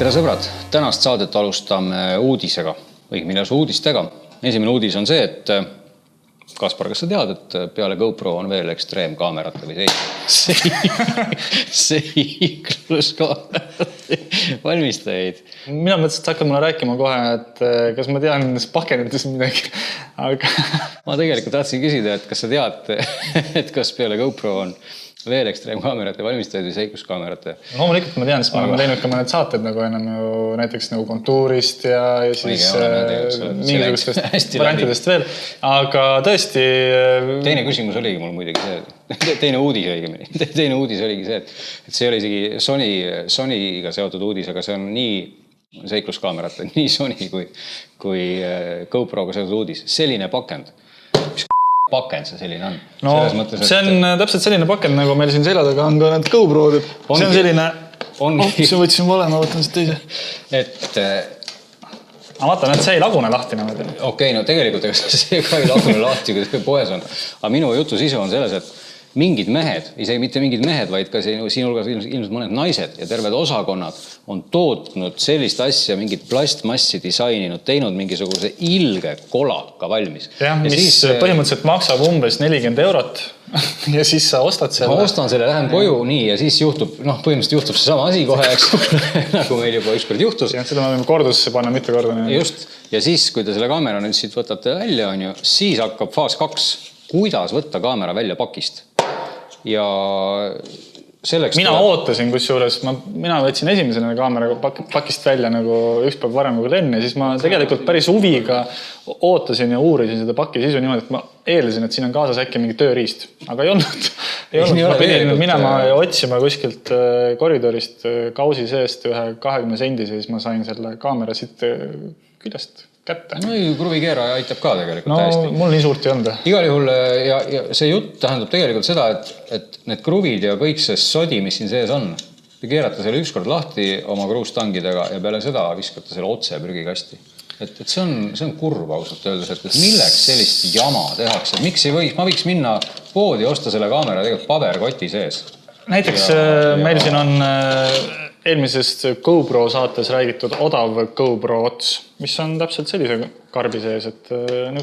Tere sõbrad, tänast saadet alustame uudisega, õigemini uudistega. Esimene uudis on see, et Kaspar, kas sa tead, et peale GoPro on veel ekstreemkaamerate või seikluskaamerate valmistajaid? Mina mõtlesin, et hakkad mulle rääkima kohe, et kas ma tean pakendades midagi, aga... Ma tegelikult tahtsin küsida, et kas sa tead, et kas peale GoPro on veel ekstreemkaamerate valmistajaid või seikluskaamerate? Loomulikult ma tean, sest ma olen teinud ka mõned saated nagu enam ju näiteks nagu kontuurist ja siis mingisugustest variantidest veel. Aga tõesti... Teine küsimus oligi mul muidugi see, teine uudis õigemini. Teine uudis oligi see, et see oli isegi Sonyga seotud uudis, aga see on nii seikluskaamerate, nii Sony kui GoProga seotud uudis. Selline pakend. Pakend see selline on? No see on täpselt selline pakend, nagu meil siin selja taga on ka need GoPro'd. See on selline... See võtsin vale, ma võtan see teise. Ma vaatan, et see ei lagune lahti. Okei, no tegelikult see ka ei lagune lahti, kui see poes on. Aga minu jutu sisu on selles, et mingid mehed, isegi mitte mingid mehed, vaid ka siin hulgas ilmselt mõned naised ja terved osakonnad on tootnud sellist asja, mingid plastmassi disaininud, teinud mingisuguse ilge kolaka valmis. Ja mis siis, põhimõtteliselt maksab umbes 40 eurot ja siis sa ostad selle. Ma ostan selle, lähen koju nii ja siis juhtub, põhimõtteliselt juhtub see sama asi kohe, nagu meil juba ükskord juhtus. Ja seda me võime kordusesse panna mitu korda. Just, ja siis, kui te selle kaamera nüüd siit võtate välja, siis hakkab faas 2, kuidas võtta kaamera välja pakist. Ja selleks... Mina ootasin kusjuures, mina võtsin esimesena kaamera pakist välja nagu üks päev varem kui Len ja siis ma tegelikult päris huviga ootasin ja uurisin seda paki sisu niimoodi, et ma eeldasin, et siin on kaasas äkki mingi tööriist, aga ei olnud. Ma pidin minema ja otsima kuskilt koridorist kausi seest ühe 20 sendise, siis ma sain selle kaamera siit küljest kätte. No kruvikeeraja aitab ka tegelikult täiesti. Mul nii suurt ei olnud. Igal juhul ja see jutt tähendab tegelikult seda, et need kruvid ja kõik see sodi, mis siin sees on, te keerate selle ükskord lahti oma kruustangidega ja peale seda viskate selle otse prügikasti. Et see on kurb ausalt öeldes, et milleks sellist jama tehakse. Miks ei võiks, ma võiks minna poodi ja osta selle kaamera tegelikult paberkoti sees. Näiteks meil siin on eelmisest GoPro saates räägitud odav GoPro ots, mis on täpselt sellise karbi sees.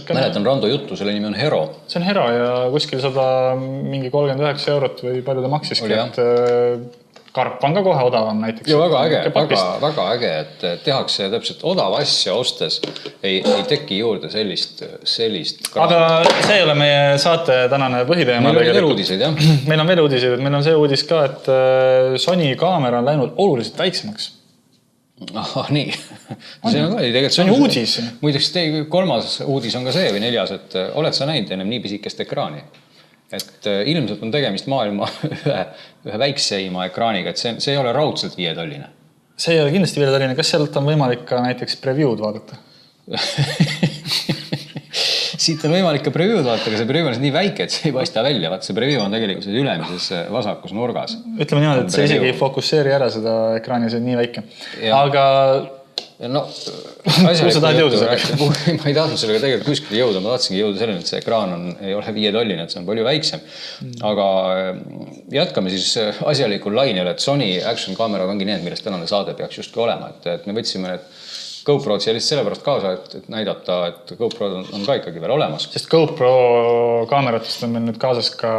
Mäletan Rando juttu, selle nimi on Hero. See on Hero ja kuskil 39 eurot või palju ta maksiski, et karp on ka kohe odavam näiteks. Jo, väga äge, et tehakse täpselt odav asja ostes, ei teki juurde sellist karpi. Aga see ei ole meie saate tänane põhiteema. Meil on veel uudiseid, jah? Meil on veel uudiseid, meil on see uudis ka, et Sony kaamera on läinud oluliselt väiksemaks. Nii. See on uudis. Muideks kolmas uudis on ka see või 4, et oled sa näinud ennem nii pisikest ekraani? Et ilmselt on tegemist maailma ühe väikseima ekraaniga, et see ei ole raudselt 5 tolline. See ei ole kindlasti 5 tolline. Kas sealt on võimalik ka näiteks preview'd vaadata? Siit on võimalik ka preview'd vaadata, aga see preview on nii väike, et see ei paista välja. Vaat see preview on tegelikult ülemises vasakus nurgas. Ütleme niimoodi, et see isegi ei fokusseeri ära seda ekraani, see on nii väike. Aga... No, kus sa tahad jõuda sellega? Ma ei tahtnud sellega tegelikult kuskile jõuda. Ma tahtsingi jõuda selleni, et see ekraan ei ole 5 tolline, et see on palju väiksem. Aga jätkame siis asjalikul lainel, et Sony Action kaamerad ongi need, millest tänane saade peaks justki olema. Et me võtsime need GoPro'd sellist sellepärast kaasa, et näidata, et GoPro'd on ka ikkagi veel olemas. Sest GoPro kaameratest on meil nüüd kaasas ka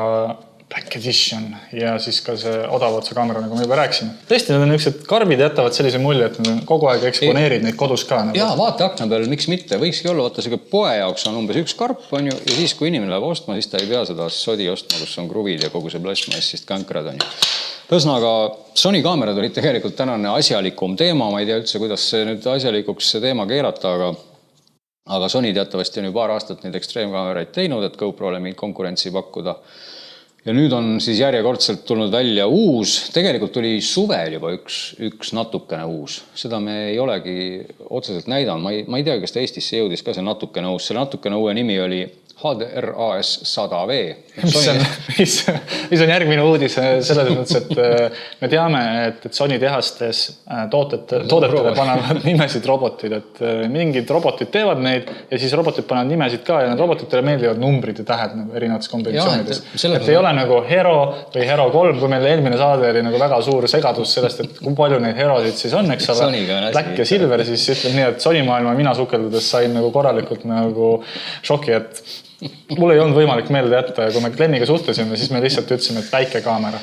Black Edition ja siis ka see odavatsa kaamera, nagu me juba rääksime. Tõesti, need on niisugused karbid jätavad sellise mulje, et nad kogu aeg eksponeerid neid kodus ka. Jaa, vaate akna peal, miks mitte. Võikski olla, vaata see poe jaoks on umbes üks karp, on ju, ja siis, kui inimene läheb ostma, siis ta ei pea seda sodi ostma, kus on kruvid ja kogu see plastmassist kankrad, on ju. Ühesõnaga, Sony kaamerad olid tegelikult tänane asjalikum teema. Ma ei tea üldse, kuidas see nüüd asjalikuks see teema keerata, aga Sony teatavasti on ju paar aastat neid ekstreemkaameraid teinud, et GoPro'le mingit konkurentsi pakkuda. Ja nüüd on siis järjekordselt tulnud välja uus, tegelikult tuli suvel juba üks natukene uus. Seda me ei olegi otseselt näidanud. Ma ei tea, kas ta Eestisse jõudis ka see natukene uus. Selle natukene uue nimi oli HDR-AS 100V. Mis on järgmine uudis selles mõttes, et me teame, et Sony tehastes toodetele panevad nimesid robotid, et mingid robotid teevad neid ja siis robotid panevad nimesid ka ja need robotitele meeldivad numbrid ja tähed nagu erinevates kombinatsioonides. Et ei ole nagu Hero või Hero 3, kui meil eelmine saade oli nagu väga suur segadus sellest, et kui palju neid Herosid siis on, eks ole, Black ja Silver, siis ütleb nii, et Sony maailma mina sukeldudes sain nagu korralikult nagu šoki, et mul ei olnud võimalik meelde jätta ja kui me Gleniga suhtlesime, siis me lihtsalt ütlesime, et väike kaamera.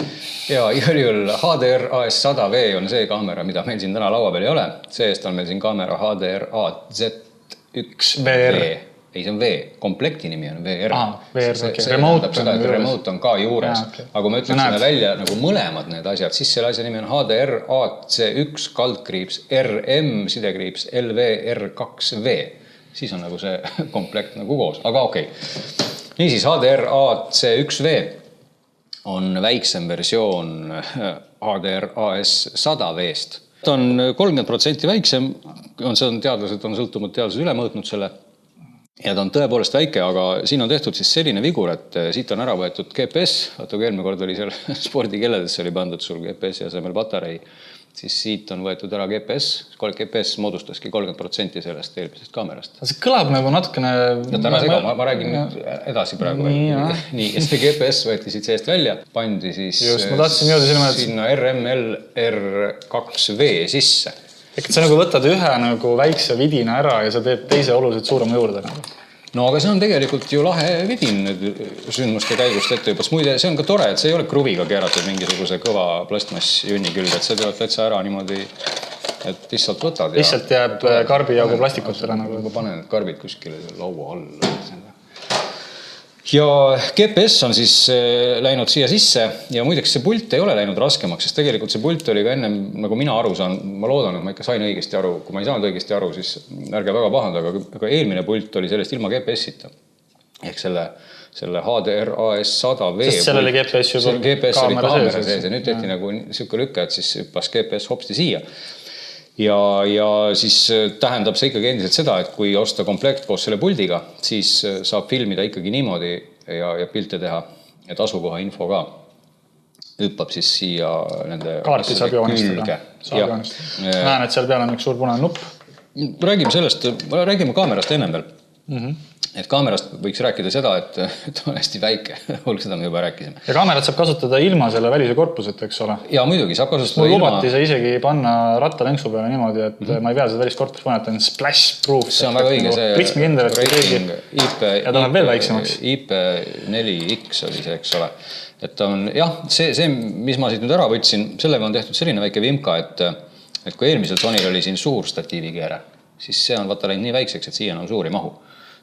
Ja igal juhul HDR-AS 100V on see kaamera, mida meil siin täna laua peal ei ole. See eest on meil siin kaamera HDR-AZ1V. Ei, see on V. Komplekti nimi on VR. VR, see tähendab seda, et remote on ka juures. Aga kui me ütleksime välja nagu mõlemad need asjad, siis selle asja nimi on HDR-AC1 kaldkriips RM sidekriips LVR2V. Siis on nagu see komplekt nagu koos, aga okei. Niisiis, HDR-AC1V on väiksem versioon HDR-AS 100V-st. Ta on 30% väiksem, teadlased on sõltumud teadlased üle mõõtnud selle ja ta on tõepoolest väike, aga siin on tehtud siis selline vigur, et siit on ära võetud GPS, vaata kui eelmine kord oli seal spordikeledesse oli pandud sul GPS ja asemel patarei, siis siit on võetud ära GPS moodustaski 30% sellest eelmisest kaamerast. See kõlab nagu natukene... Ma räägin edasi praegu. Nii, see GPS võeti siit seest välja, pandi siis sinna RMLR2V sisse. Ehk sa nagu võtad ühe nagu väikse vidina ära ja sa teed teise oluliselt suurema juurde. No aga see on tegelikult ju lahe vidin sündmuste käigust ette juba. Muide, see on ka tore, et see ei ole kruviga keeratud mingisuguse kõva plastmass junni külge, et see tuleb täitsa ära niimoodi, et lihtsalt võtad. Lihtsalt jääb karbi jagu plastikutele. Nagu panen need karbid kuskile laua all. Ja GPS on siis läinud siia sisse ja muideks see pult ei ole läinud raskemaks, sest tegelikult see pult oli ka ennem, nagu mina aru saan, ma loodan, et ma ikka sain õigesti aru, kui ma ei saanud õigesti aru, siis ärge väga pahanda, aga eelmine pult oli sellest ilma GPS-ita. Ehk selle HDR-AS 100V. Sest seal oli GPS juba kaamera sees ja nüüd tehti nagu siuke lükke, et siis hüppas GPS hopsti siia. Ja siis tähendab see ikkagi endiselt seda, et kui osta komplekt koos selle puldiga, siis saab filmida ikkagi niimoodi ja pilte teha, et asukoha info ka hüppab siis siia nende kaarti saab joonistada. Näen, et seal peal on üks suur punane nupp. Räägime kaamerast ennem veel. Et kaamerast võiks rääkida seda, et on hästi väike. Seda me juba rääkisime. Ja kaamerat saab kasutada ilma selle välise korpuset, eks ole? Ja muidugi saab kasutada ilma. Mul lubati see isegi panna rattalenksu peale niimoodi, et ma ei pea seda välist korpust panna, et on splash proof. See on väga õige. Pritsmikindel, et keegi ja ta on veel väiksemaks. IP4X oli see, eks ole. Et on, jah, see, mis ma siit nüüd ära võtsin, sellega on tehtud selline väike vimka, et kui eelmisel Sonyl oli siin suur statiivikeere, siis see on vaata läinud nii väikseks, et siia on suuri mahu.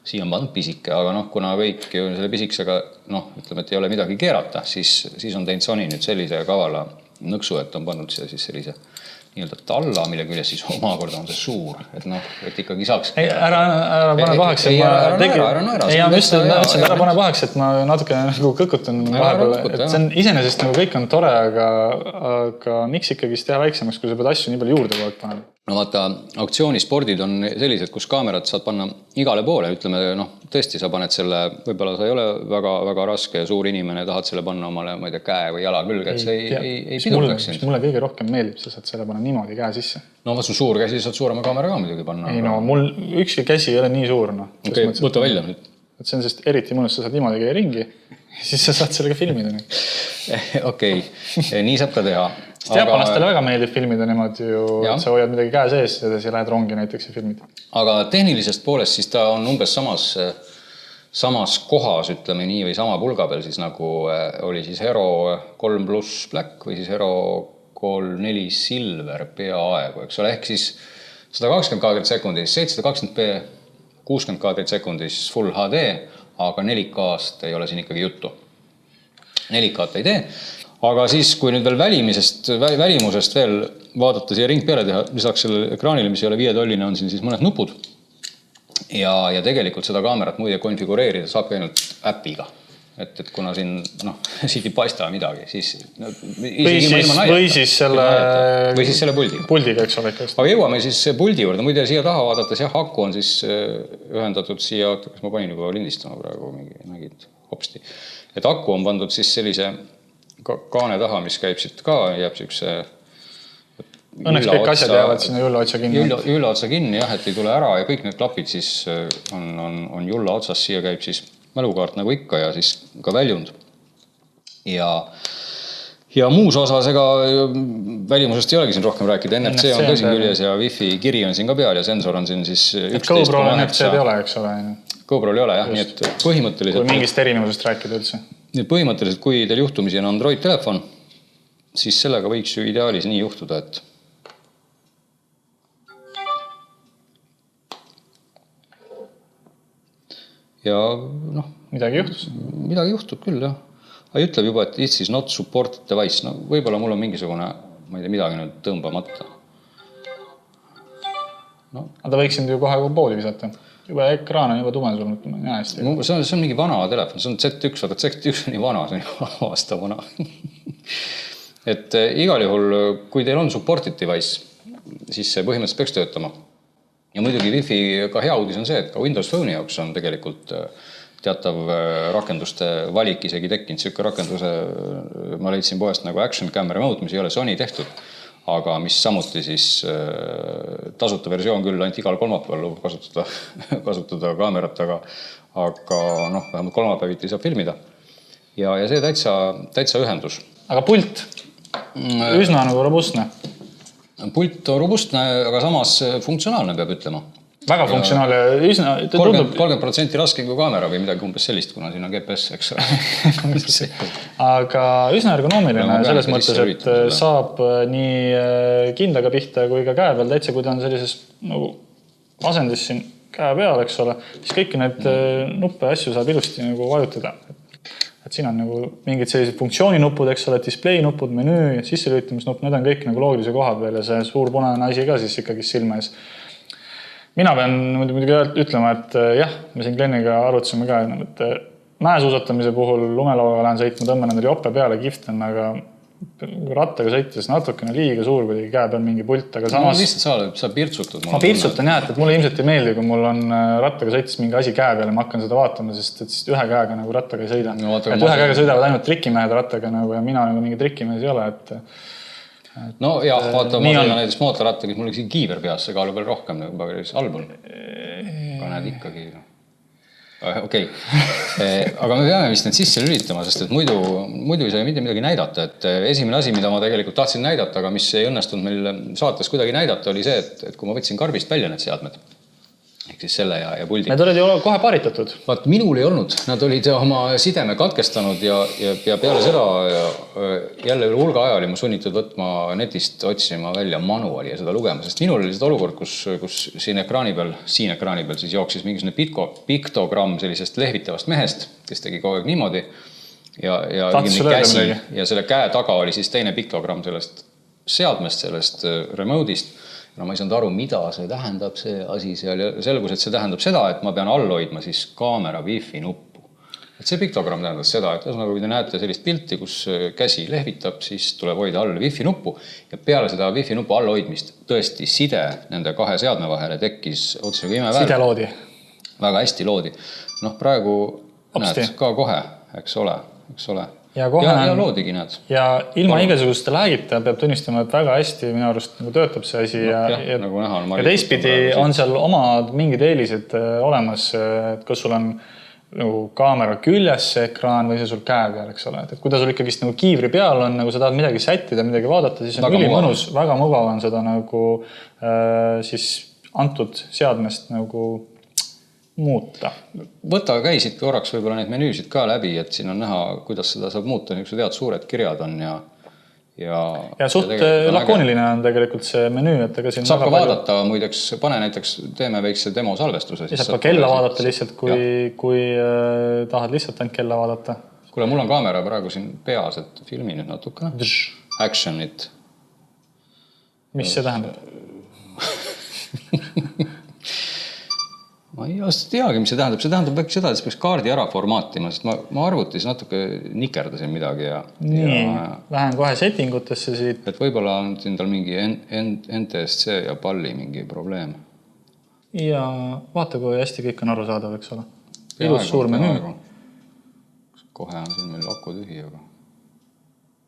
Siia on pandud pisike, aga kuna kõik selle pisiksega, ütleme, et ei ole midagi keerata, siis on teinud Sony nüüd sellise kavala nõksu, et on pannud siia sellise nii-öelda talla, mille küljes siis omakorda on see suur, et ikkagi saaks... Ära pane pahaks, et ära pane pahaks, et ma natuke nagu kõkutan vahepeal, et see on iseenesest nagu kõik on tore, aga miks ikkagi teha väiksemaks, kui sa pead asju nii palju juurde kogu aeg panema? No vaata, aktsioonispordid on sellised, kus kaamerat saad panna igale poole, ütleme, tõesti sa paned selle, võib-olla sa ei ole väga raske ja suur inimene, tahad selle panna omale, ma ei tea, käe või jala külge, et see ei pidurdaks sind. Mulle kõige rohkem meeldib, sa saad selle panna niimoodi käe sisse. No vaat su suur käsi, saad suurema kaamera ka muidugi panna. Ei no, mul ükski käsi ei ole nii suur. Okei, võta välja nüüd. Et see on sest eriti mõnus, sa saad niimoodi käia ringi, siis sa saad sellega filmida. Okei, nii saab ka teha. Jaapanastele väga meeldib filmida nemad ju, et sa hoiad midagi käe sees ja siis lähed rongi näiteks ja filmid. Aga tehnilisest poolest siis ta on umbes samas kohas, ütleme nii, või sama pulga peal siis nagu oli siis Hero 3 Plus Black või siis Hero 3.4 Silver peaaegu, eks ole, ehk siis 120 kaadrit sekundis, 720p, 60 kaadrit sekundis Full HD, aga 4K-st ei ole siin ikkagi juttu. 4K-t ei tee. Aga siis, kui nüüd veel välimusest veel vaadata siia ring peale teha, lisaks sellele ekraanile, mis ei ole 5-tolline, on siin siis mõned nupud. Ja tegelikult seda kaamerat muide konfigureerida saabki ainult äpiga. et kuna siin, siit ei paista midagi, siis... Või siis selle puldiga, eks ole. Aga jõuame siis puldi juurde. Muide, siia taha vaadates, aku on siis ühendatud siia, kas ma panin juba lindistama praegu, nägid hopsti. Et aku on pandud siis sellise kaane taha, mis käib siit ka, jääb siukse... Õnneks kõik asjad jäävad sinna julla otsa kinni. Julla otsa kinni, jah, et ei tule ära ja kõik need klapid siis on julla otsas. Siia käib siis mälukaart nagu ikka ja siis ka väljund. Ja muus osas, ega välimusest ei olegi siin rohkem rääkida. NFC on ka siin küljes ja Wi-Fi kiri on siin ka peal ja sensor on siin siis 11,9. GoPro NFC-d ei ole, eks ole? GoPro ei ole, jah. Nii et põhimõtteliselt... Kui mingist erinevusest rääkida üldse. Põhimõtteliselt, kui teil juhtumisi on Android-telefon, siis sellega võiks ju ideaalis nii juhtuda, et ja midagi juhtus. Midagi juhtub küll, jah. Aga ütleb juba, et it's is not supported device. Võib-olla mul on mingisugune, ma ei tea, midagi nüüd tõmbamata. Aga ta võiks ju kohe pooli visata. Juba ekraan on juba tume sul, ma ei näe hästi. See on mingi vana telefon, see on Z1, vaata Z1 on nii vana, see on ju aasta vana. Et igal juhul, kui teil on supported device, siis see põhimõtteliselt peaks töötama. Ja muidugi Wi-Fi ka hea uudis on see, et ka Windows Phone'i jaoks on tegelikult teatav rakenduste valik isegi tekkinud. Siuke rakenduse ma leidsin poest nagu Action Camera Mode, mis ei ole Sony tehtud, aga mis samuti siis tasuta versioon küll ainult igal kolmapäeval lubab kasutada kaamerat, aga vähemalt kolmapäeviti saab filmida. Ja see täitsa ühendus. Aga pult? Üsna nagu robustne. Pult on robustne, aga samas funktsionaalne peab ütlema. Väga funktsionaalne. 30% raskem kui kaamera või midagi umbes sellist, kuna siin on GPS, eks. Aga üsna ergonoomiline selles mõttes, et saab nii kindaga pihta kui ka käe peal täitsa, kui ta on sellises nagu asendis siin käe peal, eks ole, siis kõiki need nuppe asju saab ilusti nagu vajutada. Et siin on nagu mingid sellised funktsiooninuppud, eks ole, display nupud, menüü, sisselülitamisnupp, need on kõik nagu loogilise koha peal ja see suur punane asi ka siis ikkagi silma ees. Mina pean muidugi ütlema, et jah, me siin Gleniga arutasime ka, et mäesuusatamise puhul lumelauaga lähen sõitma, tõmban endale jope peale, kiftan, aga rattaga sõites natukene liiga suur, kui käe peal mingi pult, aga samas... Lihtsalt sa pirtsutad. Ma pirtsutan jah, et mulle ilmselt ei meeldi, kui mul on rattaga sõites mingi asi käe peal ja ma hakkan seda vaatama, sest siis ühe käega nagu rattaga ei sõida. Et ühe käega sõidavad ainult trikimehed rattaga nagu ja mina nagu mingi trikimees ei ole, et... No jah, vaata, ma sõidan näiteks mootorrattaga, mul on kiiver peas, see kaalub veel rohkem nagu päris albul. Aga näed ikkagi... Okei. Aga me peame vist need sisse lülitama, sest et muidu ei saa mitte midagi näidata. Et esimene asi, mida ma tegelikult tahtsin näidata, aga mis ei õnnestunud meil saates kuidagi näidata, oli see, et kui ma võtsin karbist välja need seadmed, ehk siis selle ja puldi. Need olid ju kohe paaritatud. Vaat minul ei olnud. Nad olid oma sideme katkestanud ja peale seda jälle üle hulga aja oli ma sunnitud võtma netist otsima välja manuali ja seda lugema, sest minul oli seda olukord, kus siin ekraani peal siis jooksis mingisugune piktogramm sellisest lehvitavast mehest, kes tegi kogu aeg niimoodi ja selle käe taga oli siis teine piktogramm sellest seadmest, sellest remote'ist. No ma ei saanud aru, mida see tähendab, see asi seal. Selgus, et see tähendab seda, et ma pean all hoidma siis kaamera Wi-Fi nuppu. Et see piktogramm tähendab seda, et kui te näete sellist pilti, kus käsi lehvitab, siis tuleb hoida all Wi-Fi nuppu ja peale seda Wi-Fi nupu all hoidmist tõesti side nende kahe seadme vahele tekkis otse kui imeväär. Side loodi. Väga hästi loodi. Praegu näed ka kohe, eks ole. Ja loodigi näed. Ja ilma igasuguste läägita peab tunnistama, et väga hästi minu arust nagu töötab see asi ja teistpidi on seal omad mingid eelised olemas, et kus sul on nagu kaamera küljes see ekraan või see sul käe peal, eks ole. Et kui ta sul ikkagi nagu kiivri peal on, nagu sa tahad midagi sättida, midagi vaadata, siis on ülimõnus, väga mugav on seda nagu siis antud seadmest nagu muuta. Võta käisid korraks võib-olla neid menüüsid ka läbi, et siin on näha, kuidas seda saab muuta. Niisugused head suured kirjad on ja suht lakooniline on tegelikult see menüü, et ega siin saab ka vaadata, muideks pane näiteks, teeme väikse demo salvestuse. Saab ka kella vaadata lihtsalt, kui tahad lihtsalt ainult kella vaadata. Kuule, mul on kaamera praegu siin peas, et filmi nüüd natukene. Actionit. Mis see tähendab? Ma ei teagi, mis see tähendab. See tähendab äkki seda, et peaks kaardi ära formatima, sest ma arvutis natuke nikerdasin midagi. Nii, lähen kohe settingutesse siit. Et võib-olla on siin tal mingi NTSC ja palli mingi probleem. Ja vaata, kui hästi kõik on arusaadav, eks ole. Ilus suur menüü. Kohe on siin meil aku tühi, aga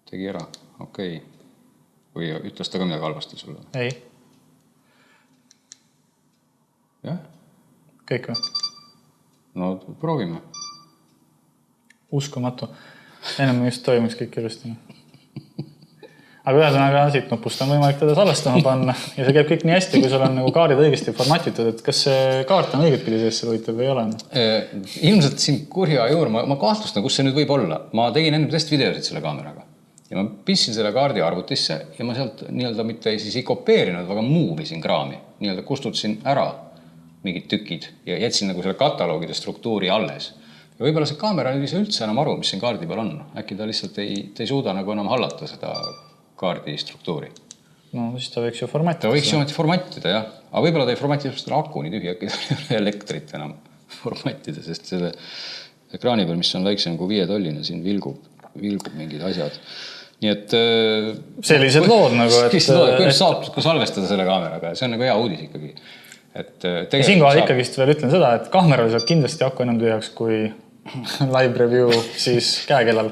tegi ära. Okei. Või ütles ta ka midagi halvasti sulle? Ei. Jah? Kõik või? No proovime. Uskumatu. Ennem just toimuks kõik ilusti. Aga ühesõnaga siit nupust on võimalik teda salvestama panna ja see käib kõik nii hästi, kui sul on nagu kaardid õigesti formatitud, et kas see kaart on õiget pidi sees võitab või ei ole? Ilmselt siin kurja juur, ma kahtlustan, kus see nüüd võib olla. Ma tegin enne testvideosid selle kaameraga ja ma pissin selle kaardi arvutisse ja ma sealt nii-öelda mitte siis ei kopeerinud, aga muuvisin kraami. Nii-öelda kustutasin ära mingid tükid ja jätsin nagu selle kataloogide struktuuri alles. Ja võib-olla see kaamera ei saa üldse enam aru, mis siin kaardi peal on. Äkki ta lihtsalt ei suuda nagu enam hallata seda kaardi struktuuri. No siis ta võiks ju formatida. Ta võiks ju formatida, jah. Aga võib-olla ta ei formatida seda aku nii tühi, äkki ta ei ole elektrit enam formatida, sest selle ekraani peal, mis on väiksem kui 5 tollina, siin vilgub mingid asjad. Nii et sellised lood nagu, et kuidas saab salvestada selle kaameraga. See on nagu hea uudis ikkagi. Siinkohal ikkagist veel ütlen seda, et kaameral saab kindlasti aku enam tühjaks kui live review siis käekellal.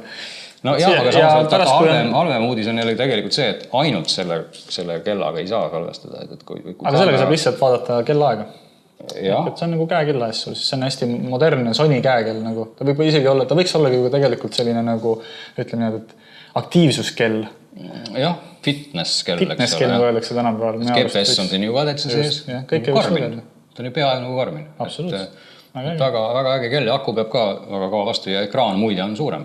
No jah, aga samas halvem uudis on jälle tegelikult see, et ainult selle kellaga ei saa salvestada. Aga sellega saab lihtsalt vaadata kellaaega. Ja. See on nagu käekella ees sul, see on hästi modernne Sony käekell. Nagu. Ta võib isegi olla, ta võiks olla tegelikult selline nagu, ütleme nii, et aktiivsuskell. Jah, fitnesskell. Fitnesskell nagu öeldakse tänapäeval. GPS on siin ju ka täitsa sees. Kõik ei võiks öelda. Ta on ju peaaegu nagu Karmin. Absoluutselt. Väga äge kell ja aku peab ka väga kaua vastu ja ekraan muide on suurem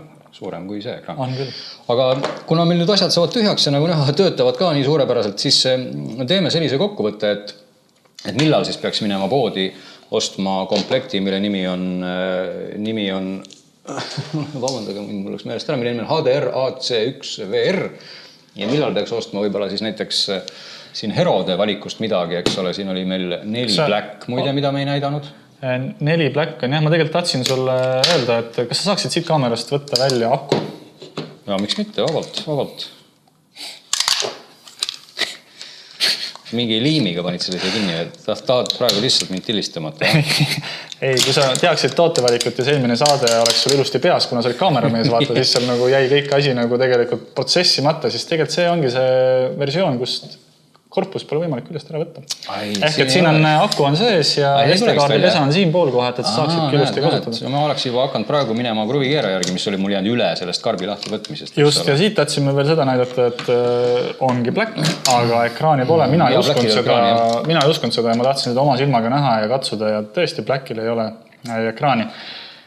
kui see ekraan. On küll. Aga kuna meil nüüd asjad saavad tühjaks ja nagu näha töötavad ka nii suurepäraselt, siis teeme sellise kokkuvõtte, et millal siis peaks minema poodi ostma komplekti, mille nimi on vabandage, mul oleks meelest ära, mille nimi on HDR AC1VR ja millal peaks ostma võib-olla siis näiteks siin Herode valikust midagi, eks ole, siin oli meil 4 Black, muide, mida me ei näidanud. 4 Black on, jah, ma tegelikult tahtsin sulle öelda, et kas sa saaksid siit kaamerast võtta välja aku? Ja, miks mitte, vabalt. Mingi liimiga panid selle kinni, et tahad praegu lihtsalt mind tilistamata. Ei, kui sa teaksid tootevalikut ja see eelmine saade oleks sul ilusti peas, kuna sa olid kaameramees, vaata, siis seal nagu jäi kõik asi nagu tegelikult protsessimata, siis tegelikult see ongi see versioon, kust korpus pole võimalik üldest ära võtta. Ehk et siin on aku on sees ja SD-kaardi pesa on siin pool kohe, et sa saaksid ilusti kasutada. Ma oleks juba hakanud praegu minema kruvikeera järgi, mis oli mul jäänud üle sellest karbi lahti võtmisest. Just, ja siit tahtsime veel seda näidata, et ongi Black, aga ekraani pole. Mina ei uskunud seda ja ma tahtsin seda oma silmaga näha ja katsuda ja tõesti Blackil ei ole ekraani.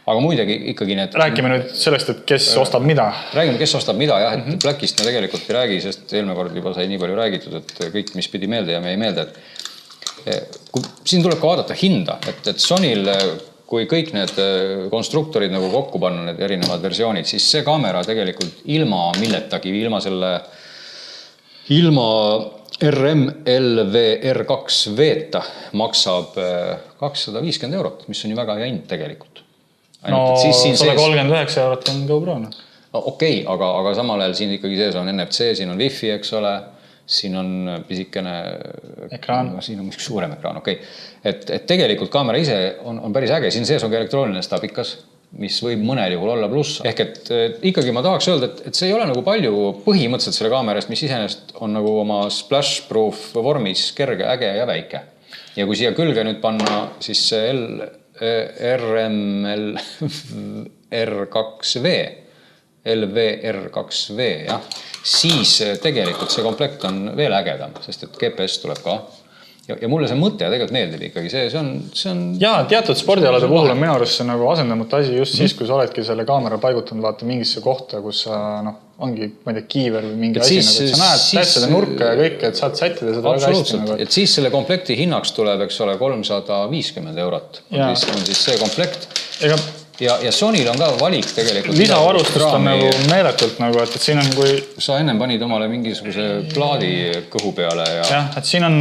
Aga muidegi ikkagi need... Räägime nüüd sellest, et kes ostab mida. Räägime, kes ostab mida, jah, et Blackist me tegelikult ei räägi, sest eelmine kord juba sai nii palju räägitud, et kõik, mis pidi meelde ja me ei meelde. Siin tuleb ka vaadata hinda, et Sonyl, kui kõik need konstruktorid nagu kokku panna, need erinevad versioonid, siis see kaamera tegelikult ilma milletagi, ilma RMLVR2V-ta maksab 250 €, mis on ju väga hea hind tegelikult. No 139 € on GoPro. Okei, aga samal ajal siin ikkagi sees on NFC, siin on Wi-Fi, eks ole, siin on pisikene ekraan. Siin on üks suurem ekraan, okei. Et tegelikult kaamera ise on päris äge, siin sees on ka elektrooniline stabikas, mis võib mõnel juhul olla pluss. Ehk et ikkagi ma tahaks öelda, et see ei ole nagu palju põhimõtteliselt selle kaamerast, mis isenest on nagu oma splash-proof vormis kerge, äge ja väike. Ja kui siia külge nüüd panna, siis see LVR2V, jah, siis tegelikult see komplekt on veel ägedam, sest et GPS tuleb ka. Ja mulle see mõte tegelikult meeldib ikkagi, see on... Jaa, teatud spordialade puhul on minu arust see nagu asendamata asi just siis, kui sa oledki selle kaamera paigutanud vaata mingisse kohta, kus sa ongi, ma ei tea, kiiver või mingi asi, nagu, et sa näed tähtsada nurka ja kõik, et saad sättida seda väga hästi. Nagu, et siis selle komplekti hinnaks tuleb, eks ole, 350 €. On siis see komplekt. ja Sonyl on ka valik tegelikult. Lisavarustust on nagu meeletult nagu, et siin on kui... Sa ennem panid omale mingisuguse plaadi kõhu peale ja... Jah, et siin on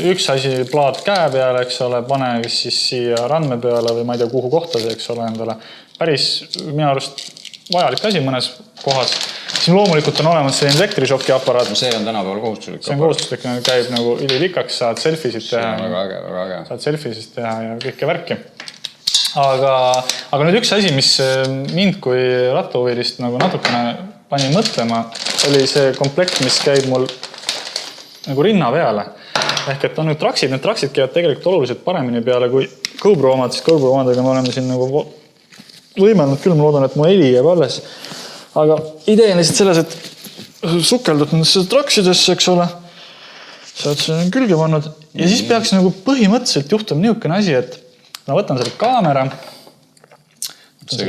üks asi plaat käe peale, eks ole, pane siis siia randme peale või ma ei tea, kuhu kohta see, eks ole, endale. Päris minu arust vajalik asi mõnes kohas. Siin loomulikult on olemas selline elektrišoki aparaat. See on tänapäeval kohustuslik. See on kohustuslik, käib nagu ülipikaks, saad selfisid teha. See on väga äge. Saad selfisid teha ja kõike värki. Aga nüüd üks asi, mis mind kui rattahuvilist nagu natukene pani mõtlema, oli see komplekt, mis käib mul nagu rinna peale. Ehk et on nüüd traksid, need traksid käivad tegelikult oluliselt paremini peale kui GoPro omad, siis GoPro omadega me oleme siin nagu võimelnud küll, ma loodan, et mu heli jääb alles. Aga idee on lihtsalt selles, et sukeldud nendesse traksidesse, eks ole, saad see külge pannud ja siis peaks nagu põhimõtteliselt juhtuma niisugune asi, et ma võtan selle kaamera, see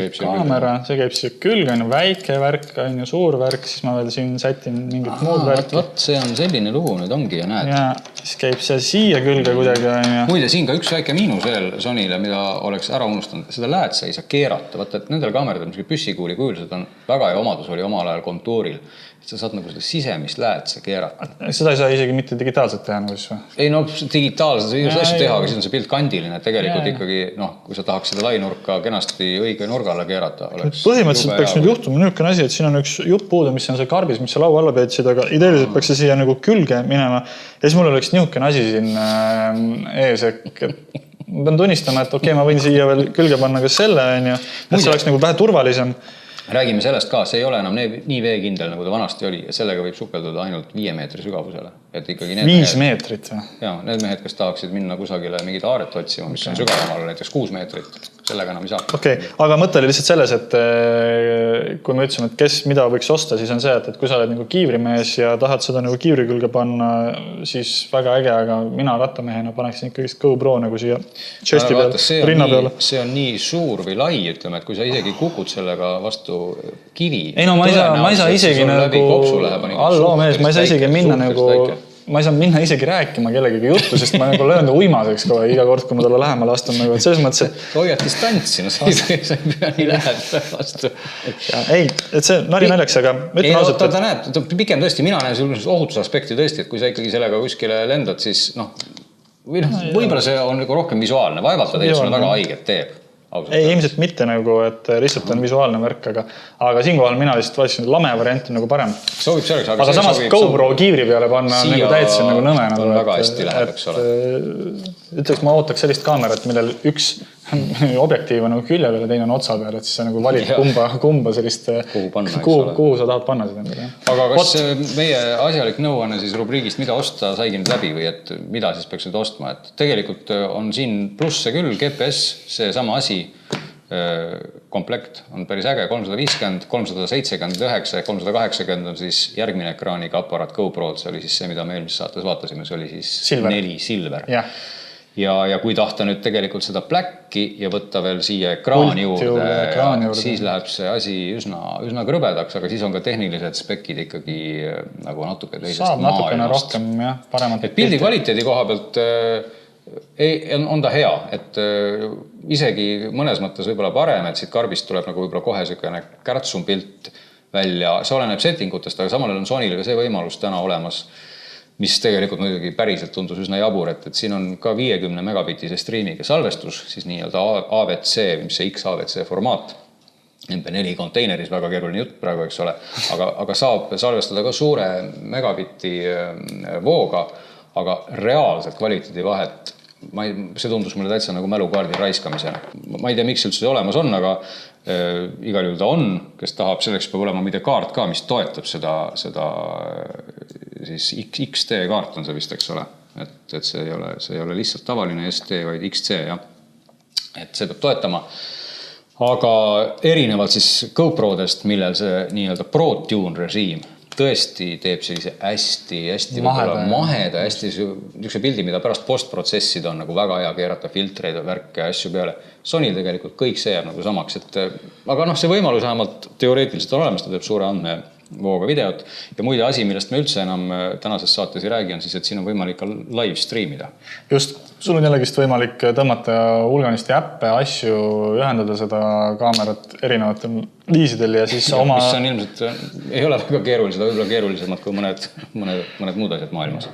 käib siia külge, on väike värk, on suur värk, siis ma veel siin sätin mingit muud värki. Võt, see on selline lugu nüüd ongi ja näed. Ja siis käib see siia külge kuidagi. Muide, siin ka üks väike miinus veel Sonyle, mida oleks ära unustanud. Seda läätse ei saa keerata. Võtta, et nendel kaameradel, mis püssikuuli kujulised on väga hea omadus oli omal ajal kontuuril. Sa saad nagu seda sisemist läätse keerata. Seda ei saa isegi mitte digitaalselt teha nagu siis või? Ei no digitaalselt ei saa asju teha, aga siis on see pilt kandiline. Tegelikult ikkagi, kui sa tahaks seda lainurka kenasti õige nurga alla keerata. Põhimõtteliselt peaks nüüd juhtuma niisugune asi, et siin on üks jupp puudu, mis on see karbis, mis sa laua alla peetsid, aga ideeliselt peaks see siia nagu külge minema. Ja siis mul oleks niisugune asi siin ees, et ma pean tunnistama, et okei, ma võin siia veel külge panna ka selle, et see oleks nagu vähe turvalisem. Räägime sellest ka, see ei ole enam nii veekindel, nagu ta vanasti oli ja sellega võib sukelduda ainult 5 meetri sügavusele. Et ikkagi 5 meetrit või? Jaa, need mehed, kes tahaksid minna kusagile mingid aaret otsima, mis on sügavamal, näiteks 6 meetrit, sellega enam ei saa. Okei, aga mõte oli lihtsalt selles, et kui me ütlesime, et kes mida võiks osta, siis on see, et kui sa oled nagu kiivrimees ja tahad seda nagu kiivri külge panna, siis väga äge, aga mina rattamehena paneksin ikkagi GoPro nagu siia chesti peal, rinna peale. See on nii suur või lai, ütleme, et kui sa isegi kukud sellega vastu kivi. Ei no ma ei saa isegi nagu alloomees, ma ei saa isegi minna nagu ma ei saa minna isegi rääkima kellegagi juttu, sest ma nagu löön uimaseks kohe iga kord, kui ma talle lähemale astun. Nagu, et selles mõttes, et... Hoiad distantsi, no sa ei pea nii lähed vastu. Ei, et see nali naljaks, aga ütlen ausalt, et... Ta näeb, pikem tõesti, mina näen sellises ohutusaspekti tõesti, et kui sa ikkagi sellega kuskile lendad, siis võib-olla see on nagu rohkem visuaalne. Vaevalt ta tegelikult sulle väga haiget teeb. Ei, ilmselt mitte nagu, et lihtsalt on visuaalne värk, aga siinkohal mina lihtsalt valitsin lame variant on nagu parem. Soovib selleks, aga samas GoPro kiivri peale panna on nagu täitsa nagu nõme. On väga hästi läheb, eks ole. Ütleks, ma ootaks sellist kaamerat, millel üks objektiiv on nagu külje peale, teine on otsa peal, et siis sa nagu valid kumba sellist, kuhu sa tahad panna seda. Aga kas meie asjalik nõuanne siis rubriigist, mida osta, saigi nüüd läbi või et mida siis peaks nüüd ostma? Et tegelikult on siin plusse küll, GPS, see sama asi, komplekt on päris äge, 350, 379 ja 380 on siis järgmine ekraaniga aparaat GoPro'd, see oli siis see, mida me eelmises saates vaatasime, see oli siis 4 Silver. Ja kui tahta nüüd tegelikult seda Blacki ja võtta veel siia ekraani juurde, siis läheb see asi üsna krõbedaks, aga siis on ka tehnilised spekid ikkagi nagu natuke teisest maailmast. Saab natukene rohkem, jah, paremat. Et pildi kvaliteedi koha pealt on ta hea, et isegi mõnes mõttes võib-olla parem, et siit karbist tuleb nagu võib-olla kohe selline kärtsum pilt välja. See oleneb settingutest, aga samal on Sonyl ka see võimalus täna olemas, mis tegelikult muidugi päriselt tundus üsna jabur, et siin on ka 50 megabitise striimiga salvestus, siis nii-öelda AVC, mis see XAVC formaat, MP4 konteineris, väga keeruline jutt praegu, eks ole, aga saab salvestada ka suure megabitti vooga, aga reaalselt kvaliteedi vahet, see tundus mulle täitsa nagu mälukaardi raiskamisena. Ma ei tea, miks üldse see olemas on, aga igal juhul ta on, kes tahab, selleks peab olema mida kaart ka, mis toetab seda siis XT kaart on see vist, eks ole. Et see ei ole lihtsalt tavaline ST, vaid XC, jah. Et see peab toetama. Aga erinevalt siis GoProdest, millel see nii-öelda ProTune režiim tõesti teeb sellise hästi maheda, hästi niisuguse pildi, mida pärast postprotsessid on nagu väga hea keerata filtreid ja värke ja asju peale. Sony tegelikult kõik see jääb nagu samaks, aga see võimalus vähemalt teoreetiliselt on olemas, ta teeb suure andmevooga videot ja muide asi, millest me üldse enam tänases saates ei räägi, on siis, et siin on võimalik ka live streamida. Just. sul on jällegist võimalik tõmmata hulganisti äppe, asju, ühendada seda kaamerat erinevatel liisidel ja siis oma... Mis on ilmselt, ei ole väga keerulised, võib-olla keerulisemad kui mõned muud asjad maailmas.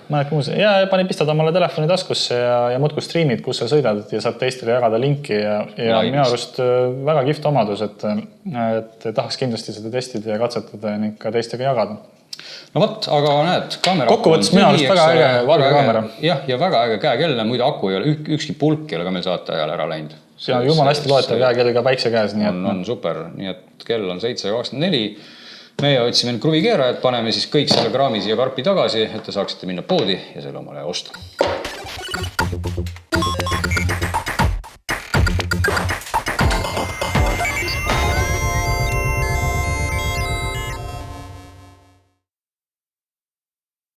Ja pistad omale telefoni taskusse ja muudku striimid, kus sa sõidad ja saab teistele jagada linki ja minu arust väga kihvt omadus, et tahaks kindlasti seda testida ja katsetada ning ka teistega jagada. No võt, aga näed, kaamera... Kokkuvõttes minu arust väga äge valge kaamera. Jah, ja väga äge käekell, muide aku ei ole, ükski pulk ei ole ka meil saate ajal ära läinud. Ja jumal hästi loetav käekell ka päikse käes. On super, nii et kell on 7.24. Meie otsime kruvikeerajad, paneme siis kõik selle kraami siia karpi tagasi, et te saaksite minna poodi ja selle omale osta.